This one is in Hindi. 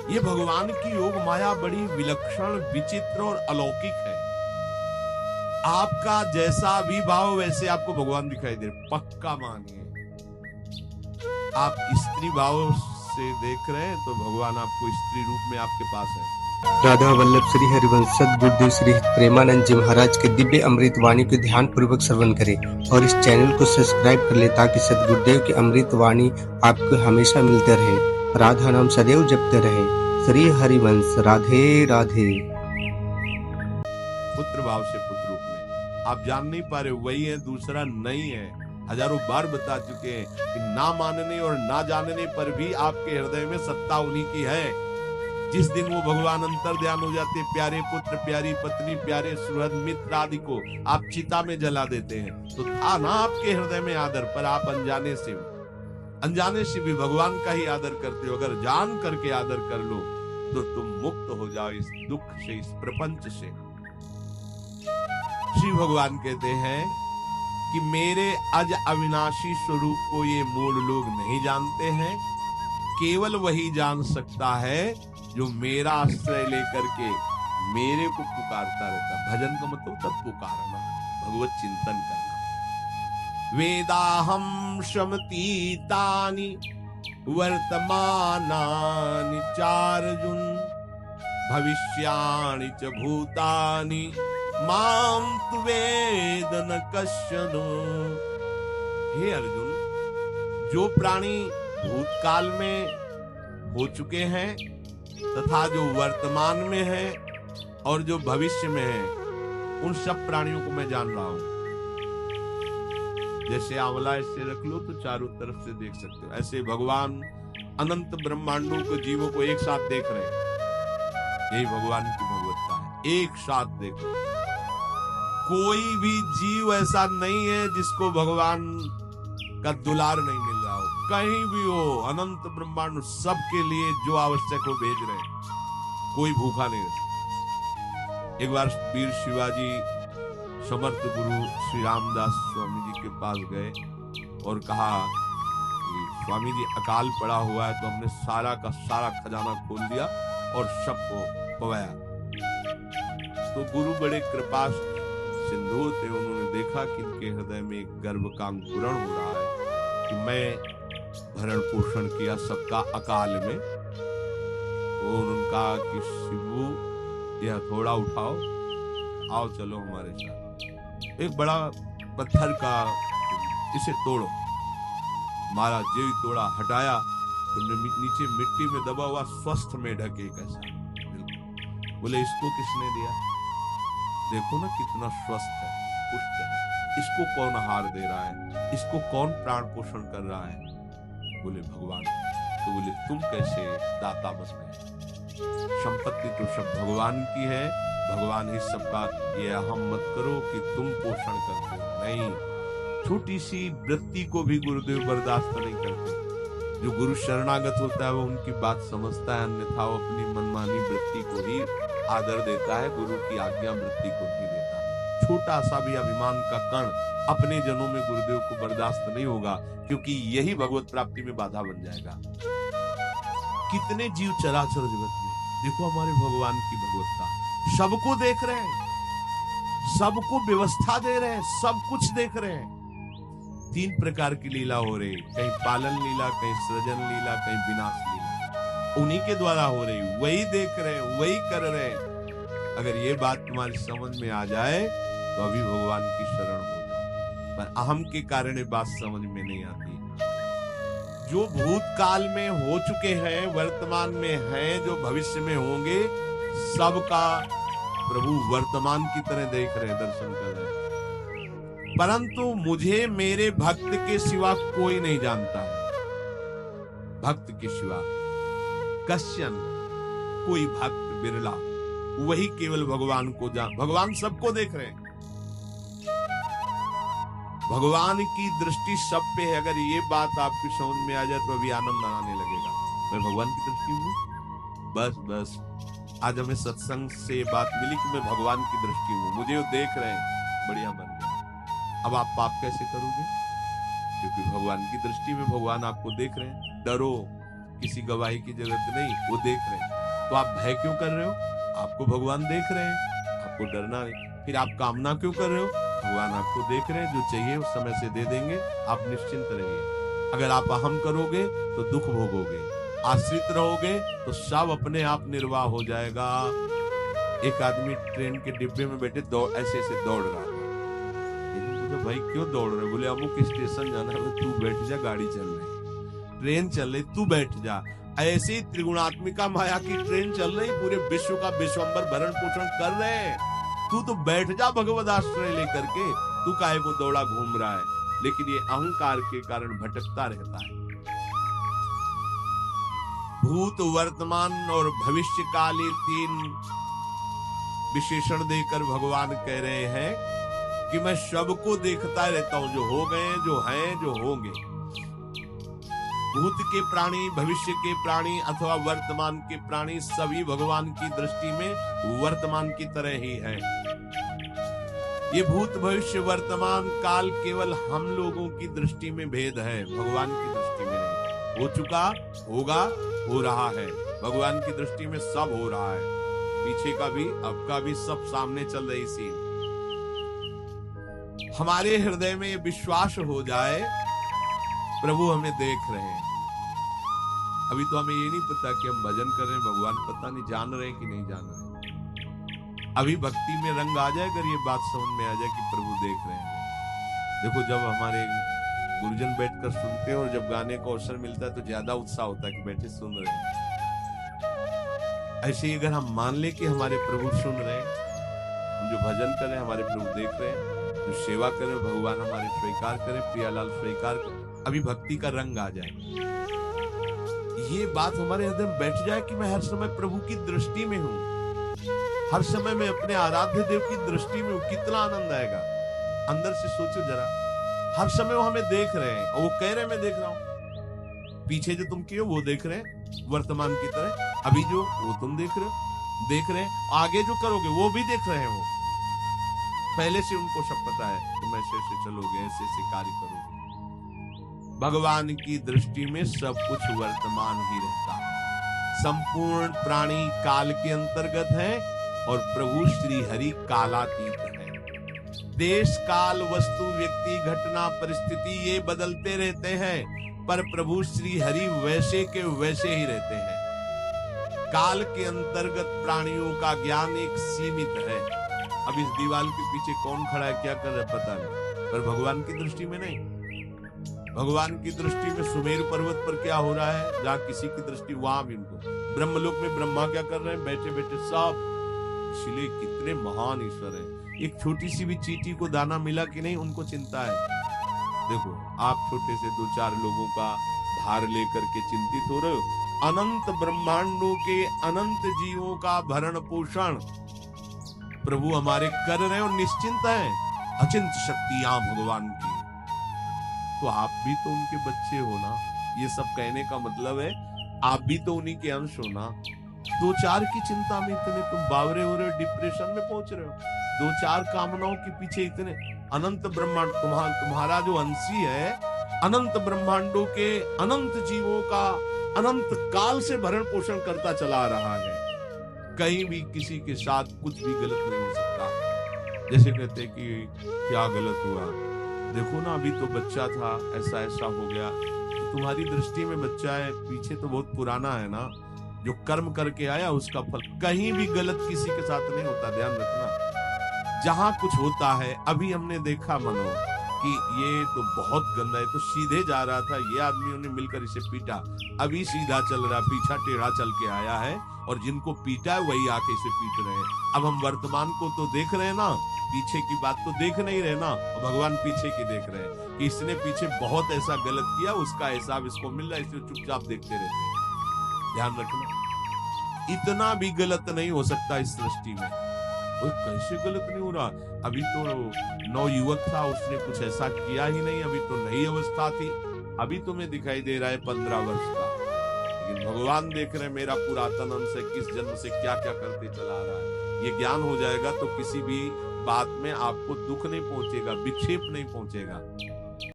ये भगवान की योग माया बड़ी विलक्षण, विचित्र और अलौकिक है। आपका जैसा भी भाव वैसे आपको भगवान दिखाई दे, पक्का मानिए। आप स्त्री भाव से देख रहे हैं तो भगवान आपको स्त्री रूप में आपके पास है। राधा वल्लभ श्री हरिवंश सद्गुरुदेव श्री प्रेमानंद जी महाराज के दिव्य अमृत वाणी को ध्यान पूर्वक श्रवण करें और इस चैनल को सब्सक्राइब कर ले ताकि सद्गुरुदेव की अमृत वाणी आपको हमेशा मिलते रहे। राधा नाम सदैव जपते रहे। श्री हरिवंश राधे राधे। पुत्र भाव से पुत्र रूप में आप जान नहीं पा रहे, वही है, दूसरा नहीं है। हजारों बार बता चुके हैं कि ना मानने और ना जानने पर भी आपके हृदय में सत्ता उन्हीं की है। जिस दिन वो भगवान अंतर ध्यान हो जाते, प्यारे पुत्र, प्यारी पत्नी, प्यारे सुहृद मित्र आदि को आप चिता में जला देते हैं, तो था ना आपके हृदय में आदर, पर आप अनजाने से भी भगवान का ही आदर करते हो। अगर जान करके आदर कर लो तो तुम मुक्त हो जाओ इस दुख से, इस प्रपंच से। श्री भगवान कहते हैं कि मेरे अज अविनाशी स्वरूप को ये मूल लोग नहीं जानते हैं। केवल वही जान सकता है जो मेरा आश्रय लेकर के मेरे को पुकारता रहता। भजन का मतलब तब पुकारना, भगवत चिंतन करना। वेदाहम शमतीतानि वर्तमानानि चार्जुन भविष्याणि च भूतानि मां तु वेद न कश्चन। हे अर्जुन, जो प्राणी भूतकाल में हो चुके हैं तथा जो वर्तमान में है और जो भविष्य में है, उन सब प्राणियों को मैं जान रहा हूं। जैसे आंवला ऐसे रख लो तो चारों तरफ से देख सकते हो, ऐसे भगवान अनंत ब्रह्मांडों के जीवों को एक साथ देख रहे हैं। यही भगवान की भगवत्ता है, एक साथ देखो। कोई भी जीव ऐसा नहीं है जिसको भगवान का दुलार नहीं मिल रहा हो। कहीं भी हो, अनंत ब्रह्मांड सबके लिए जो आवश्यक हो भेज रहे हैं, कोई भूखा नहीं रहता। एक बार वीर शिवाजी समर्थ गुरु श्री रामदास स्वामी जी के पास गए और कहा कि स्वामी जी अकाल पड़ा हुआ है, तो हमने सारा का सारा खजाना खोल दिया और सबको पवाया। तो गुरु बड़े कृपा सिंधु थे, उन्होंने देखा कि इनके हृदय में एक गर्व का अंकुरण हो रहा है कि मैं भरण पोषण किया सबका अकाल में। तो उन्होंने कहा कि शिवू, यह थोड़ा उठाओ, आओ चलो हमारे साथ। एक बड़ा पत्थर का, इसे तोड़ो। महाराज जी तोड़ा, हटाया तो नीचे मिट्टी में दबा हुआ स्वस्थ में ढके कैसा। बोले इसको किसने दिया? देखो ना कितना स्वस्थ है, पुष्ट है, इसको कौन आहार दे रहा है, इसको कौन प्राण पोषण कर रहा है? बोले भगवान। तो बोले तुम कैसे दाता बन गए? संपत्ति तो सब भगवान की है, भगवान ही सबका। ये अहम मत करो कि तुम पोषण करते हो, नहीं। छोटी सी वृत्ति को भी गुरुदेव बर्दाश्त नहीं करते। जो गुरु शरणागत होता है वो उनकी बात समझता है, अन्यथा वो अपनी मनमानी वृत्ति को ही आदर देता है, गुरु की आज्ञा वृत्ति को नहीं देता। छोटा सा भी अभिमान का कण अपने जनों में गुरुदेव को बर्दाश्त नहीं होगा, क्योंकि यही भगवत प्राप्ति में बाधा बन जाएगा। कितने जीव चराचर जगत में, देखो हमारे भगवान की भगवत्ता, सबको देख रहे हैं, सबको व्यवस्था दे रहे हैं, सब कुछ देख रहे हैं। 3 प्रकार की लीला हो रही, कहीं पालन लीला, कहीं सृजन लीला, कहीं विनाश लीला, उन्हीं के द्वारा हो रही, वही देख रहे हैं, वही कर रहे हैं। अगर ये बात तुम्हारी समझ में आ जाए तो अभी भगवान की शरण हो जाओ। पर अहम के कारण ये बात समझ में नहीं आती। जो भूतकाल में हो चुके हैं, वर्तमान में हैं, जो भविष्य में होंगे, सबका प्रभु वर्तमान की तरह देख रहे हैं, दर्शन कर रहे हैं। परंतु मुझे मेरे भक्त के सिवा कोई नहीं जानता है। भक्त के सिवा कश्यन, कोई भक्त बिरला, वही केवल भगवान को जान। भगवान सबको देख रहे हैं, भगवान की दृष्टि सब पे है। अगर ये बात आपकी समझ में आ जाए तो अभी आनंद आने लगेगा। मैं भगवान की दृष्टि हूँ, बस आज हमें सत्संग से बात मिली कि मैं भगवान की दृष्टि हूँ, मुझे वो देख रहे हैं, बढ़िया बन गया। अब आप पाप कैसे करोगे? क्योंकि भगवान की दृष्टि में भगवान आपको देख रहे हैं। डरो, किसी गवाही की जरूरत नहीं, वो देख रहे हैं। तो आप भय क्यों कर रहे हो? आपको भगवान देख रहे हैं, आपको डरना नहीं। फिर आप कामना क्यों कर रहे हो? भगवान आपको देख रहे हैं, जो चाहिए उस समय से दे देंगे, आप निश्चिंत रहिए। अगर आप अहम करोगे तो दुख भोगोगे, आश्रित रहोगे तो सब अपने आप निर्वाह हो जाएगा। एक आदमी ट्रेन के डिब्बे में बैठे ऐसे ऐसे दौड़ रहा था। तो भाई क्यों दौड़ रहे? बोले अमुक स्टेशन जाना है। तू बैठ जा, गाड़ी चल रही, ट्रेन चल रही, तू बैठ जा। ऐसी त्रिगुणात्मिका माया की ट्रेन चल रही, पूरे विश्व का विश्वंबर भरण पोषण कर रहे हैं, तू तो बैठ जा भगवद आश्रय लेकर के। तू काहे को दौड़ा घूम रहा है? लेकिन ये अहंकार के कारण भटकता रहता है। भूत, वर्तमान और भविष्यकालीन 3 विशेषण देकर भगवान कह रहे हैं कि मैं सबको देखता रहता हूं, जो हो गए, जो हैं, जो होंगे। भूत के प्राणी, भविष्य के प्राणी अथवा वर्तमान के प्राणी सभी भगवान की दृष्टि में वर्तमान की तरह ही है। ये भूत, भविष्य, वर्तमान काल केवल हम लोगों की दृष्टि में भेद है, भगवान की दृष्टि में नहीं। हो चुका, होगा, हो रहा है। भगवान की दृष्टि में सब हो रहा है, पीछे का भी, अब का भी, सब सामने चल रही सीन। हमारे हृदय में ये विश्वास हो जाए प्रभु हमें देख रहे हैं। अभी तो हमें ये नहीं पता कि हम भजन कर रहे हैं, भगवान पता नहीं जान रहे हैं कि नहीं जान रहे। अभी भक्ति में रंग आ जाए, अगर ये बात समझ में आ जाए कि प्रभु देख रहे हैं। देखो, जब हमारे गुरुजन बैठकर सुनते हैं और जब गाने को अवसर मिलता है तो ज्यादा उत्साह होता है कि बैठे सुन रहे हैं। ऐसे ही अगर हम मान ले कि हमारे प्रभु सुन रहे हैं, हम जो भजन कर रहे हैं हमारे प्रभु देख रहे हैं, जो सेवा करें भगवान हमारे स्वीकार करें, प्रियालाल स्वीकार करें, अभी भक्ति का रंग आ जाए, ये बात हमारे हृदय में बैठ जाए कि मैं हर समय प्रभु की दृष्टि में हूँ, हर समय मैं अपने आराध्य देव की दृष्टि में हूँ, कितना आनंद आएगा। अंदर से सोचो जरा, हर समय वो हमें देख रहे हैं और वो कह रहे हैं मैं देख रहा हूँ। पीछे जो तुम किए वो देख रहे हैं वर्तमान की तरह, अभी जो वो तुम देख रहे हैं, आगे जो करोगे वो भी देख रहे हैं। वो पहले से उनको सब पता है, तुम ऐसे ऐसे चलोगे, ऐसे ऐसे कार्य करोगे। भगवान की दृष्टि में सब कुछ वर्तमान ही रहता है। संपूर्ण प्राणी काल के अंतर्गत है और प्रभु श्री हरि कालातीत है। देश, काल, वस्तु, व्यक्ति, घटना, परिस्थिति ये बदलते रहते हैं, पर प्रभु श्री हरि वैसे के वैसे ही रहते हैं। काल के अंतर्गत प्राणियों का ज्ञान एक सीमित है। अब इस दीवार के पीछे कौन खड़ा है, क्या कर रहा है पता नहीं, पर भगवान की दृष्टि में नहीं। भगवान की दृष्टि में सुमेरु पर्वत पर क्या हो रहा है, जहाँ किसी की दृष्टि, वहां भी उनको। ब्रह्मलोक में ब्रह्मा क्या कर रहे हैं, बैठे बैठे सब। इसलिए कितने महान ईश्वर हैं। एक छोटी सी भी चींटी को दाना मिला कि नहीं, उनको चिंता है। देखो, आप छोटे से 2-4 लोगों का भार लेकर के चिंतित हो रहे हो, अनंत ब्रह्मांडों के अनंत जीवों का भरण पोषण प्रभु हमारे कर रहे हैं और निश्चिंत है। अचिंत शक्तियां भगवान की, तो आप भी तो उनके बच्चे हो ना। ये सब कहने का मतलब है आप भी तो उन्हीं के अंश हो ना। 2-4 की चिंता में इतने तुम बावरे हो रहे हो, डिप्रेशन में पहुंच रहे हो। 2-4 कामनाओं के पीछे इतने, अनंत ब्रह्मांड तुम्हारा जो अंशी है, अनंत ब्रह्मांडों के अनंत जीवों का अनंत काल से भरण पोषण करता चला रहा है। कहीं भी किसी के साथ कुछ भी गलत नहीं हो सकता। जैसे कहते कि क्या गलत हुआ, देखो ना अभी तो बच्चा था, ऐसा ऐसा हो गया। तो तुम्हारी दृष्टि में बच्चा है, पीछे तो बहुत पुराना है ना, जो कर्म करके आया उसका फल। कहीं भी गलत किसी के साथ नहीं होता, ध्यान रखना। जहां कुछ होता है, अभी हमने देखा मनो कि ये तो बहुत गंदा है, तो सीधे जा रहा था, ये आदमियों ने मिलकर इसे पीटा, अभी सीधा चल रहा, पीछा टेढ़ा चल के आया है, और जिनको पीटा है वही आके इसे पीट रहे हैं। अब हम वर्तमान को तो देख रहे हैं ना, पीछे की बात तो देख नहीं रहे ना, और भगवान पीछे की देख रहे हैं कि इसने पीछे बहुत ऐसा गलत किया, उसका हिसाब इसको मिल रहा है, इसलिए चुपचाप देखते रहते हैं। ध्यान रखना, इतना भी गलत नहीं हो सकता इस सृष्टि में। और कैसे गलत नहीं हो रहा, अभी तो नवयुवक था, उसने कुछ ऐसा किया ही नहीं, अभी तो नई अवस्था थी, अभी तुम्हें दिखाई दे रहा है 15 वर्ष का, लेकिन भगवान देख रहे हैं मेरा पुरातन अंश है, किस जन्म से क्या क्या करते चला रहा है। ये ज्ञान हो जाएगा तो किसी भी बात में आपको दुख नहीं पहुंचेगा, विक्षेप नहीं पहुंचेगा।